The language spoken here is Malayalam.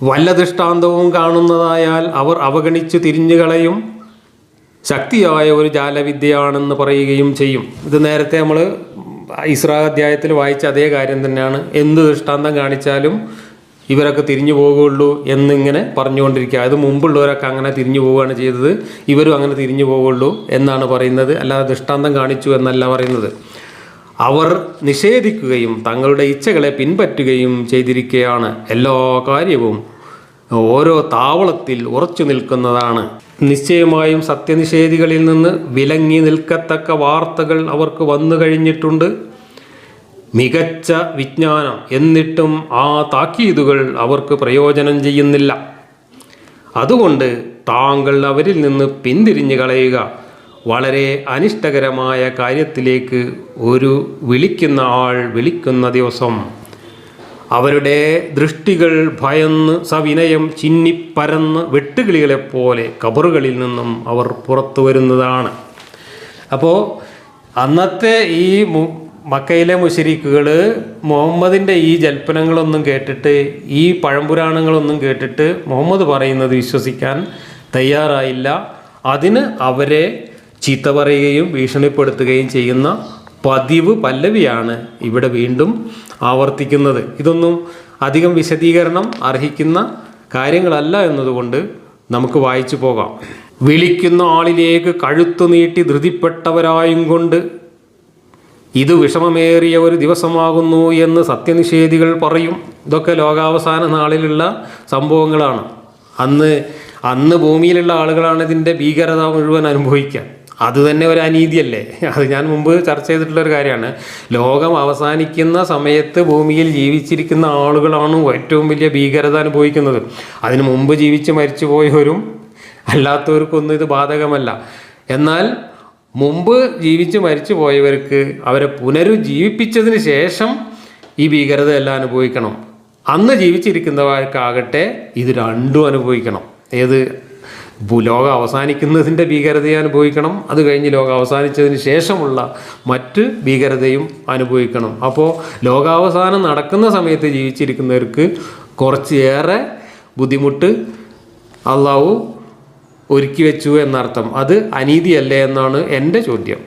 വല്ല ദൃഷ്ടാന്തവും കാണുന്നതായാൽ അവർ അവഗണിച്ച് തിരിഞ്ഞുകളയും. ശക്തിയായ ഒരു ജാലവിദ്യയാണെന്ന് പറയുകയും ചെയ്യും. ഇത് നേരത്തെ നമ്മൾ ഇസ്രാ അധ്യായത്തിൽ വായിച്ച അതേ കാര്യം തന്നെയാണ്. എന്ത് ദൃഷ്ടാന്തം കാണിച്ചാലും ഇവരൊക്കെ തിരിഞ്ഞു പോകുള്ളൂ എന്നിങ്ങനെ പറഞ്ഞുകൊണ്ടിരിക്കുക. അത് മുമ്പുള്ളവരൊക്കെ അങ്ങനെ തിരിഞ്ഞു പോവുകയാണ് ചെയ്തത്, ഇവരും അങ്ങനെ തിരിഞ്ഞു പോകുള്ളൂ എന്നാണ് പറയുന്നത്. അല്ലാതെ ദൃഷ്ടാന്തം കാണിച്ചു എന്നല്ല പറയുന്നത്. അവർ നിഷേധിക്കുകയും തങ്ങളുടെ ഇച്ഛകളെ പിൻപറ്റുകയും ചെയ്തിരിക്കുകയാണ്. എല്ലാ കാര്യവും ഓരോ താവളത്തിൽ ഉറച്ചു നിൽക്കുന്നതാണ്. നിശ്ചയമായും സത്യനിഷേധികളിൽ നിന്ന് വിലങ്ങി നിൽക്കത്തക്ക വാർത്തകൾ അവർക്ക് വന്നു കഴിഞ്ഞിട്ടുണ്ട്. മികച്ച വിജ്ഞാനം, എന്നിട്ടും ആ താക്കീതുകൾ അവർക്ക് പ്രയോജനം ചെയ്യുന്നില്ല. അതുകൊണ്ട് താങ്കൾ അവരിൽ നിന്ന് പിന്തിരിഞ്ഞു കളയുക. വളരെ അനിഷ്ടകരമായ കാര്യത്തിലേക്ക് ഒരു വിളിക്കുന്ന ആൾ വിളിക്കുന്ന ദിവസം അവരുടെ ദൃഷ്ടികൾ ഭയന്ന് സവിനയം ചിന്നിപ്പരന്ന് വെട്ടുകിളികളെപ്പോലെ കബറുകളിൽ നിന്നും അവർ പുറത്തു വരുന്നതാണ്. അപ്പോൾ അന്നത്തെ ഈ മക്കയിലെ മുശ്രിക്കുകൾ മുഹമ്മദിൻ്റെ ഈ ജൽപ്പനങ്ങളൊന്നും കേട്ടിട്ട്, ഈ പഴംപുരാണങ്ങളൊന്നും കേട്ടിട്ട് മുഹമ്മദ് പറയുന്നത് വിശ്വസിക്കാൻ തയ്യാറായില്ല. അതിന് അവരെ ചീത്ത പറയുകയും ഭീഷണിപ്പെടുത്തുകയും ചെയ്യുന്ന പതിവ് പല്ലവിയാണ് ഇവിടെ വീണ്ടും ആവർത്തിക്കുന്നത്. ഇതൊന്നും അധികം വിശദീകരണം അർഹിക്കുന്ന കാര്യങ്ങളല്ല എന്നതുകൊണ്ട് നമുക്ക് വായിച്ചു പോകാം. വിളിക്കുന്ന ആളിലേക്ക് കഴുത്തു നീട്ടി ധൃതിപ്പെട്ടവരായും കൊണ്ട് ഇത് വിഷമമേറിയ ഒരു ദിവസമാകുന്നു എന്ന് സത്യനിഷേധികൾ പറയും. ഇതൊക്കെ ലോകാവസാന നാളിലുള്ള സംഭവങ്ങളാണ്. അന്ന് ഭൂമിയിലുള്ള ആളുകളാണ് ഇതിൻ്റെ ഭീകരത മുഴുവൻ അനുഭവിക്കുക. അത് തന്നെ ഒരു അനീതിയല്ലേ? അത് ഞാൻ മുമ്പ് ചർച്ച ചെയ്തിട്ടുള്ളൊരു കാര്യമാണ്. ലോകം അവസാനിക്കുന്ന സമയത്ത് ഭൂമിയിൽ ജീവിച്ചിരിക്കുന്ന ആളുകളാണ് ഏറ്റവും വലിയ ഭീകരത അനുഭവിക്കുന്നത്. അതിനു മുമ്പ് ജീവിച്ച് മരിച്ചു പോയവരും അല്ലാത്തവർക്കൊന്നും ഇത് ബാധകമല്ല. എന്നാൽ മുമ്പ് ജീവിച്ച് മരിച്ചു പോയവർക്ക് അവരെ പുനരുജ്ജീവിപ്പിച്ചതിന് ശേഷം ഈ ഭീകരത എല്ലാം അനുഭവിക്കണം. അന്ന് ജീവിച്ചിരിക്കുന്നവർക്കാകട്ടെ ഇത് രണ്ടും അനുഭവിക്കണം. ഏത് ലോകം അവസാനിക്കുന്നതിൻ്റെ ഭീകരതയും അനുഭവിക്കണം, അത് കഴിഞ്ഞ് ലോകം അവസാനിച്ചതിന് ശേഷമുള്ള മറ്റ് ഭീകരതയും അനുഭവിക്കണം. അപ്പോൾ ലോകാവസാനം നടക്കുന്ന സമയത്ത് ജീവിച്ചിരിക്കുന്നവർക്ക് കുറച്ചേറെ ബുദ്ധിമുട്ട് അള്ളാഹു ഒരുക്കി വെച്ചു എന്നർത്ഥം. അത് അനീതിയല്ലേ എന്നാണ് എൻ്റെ ചോദ്യം.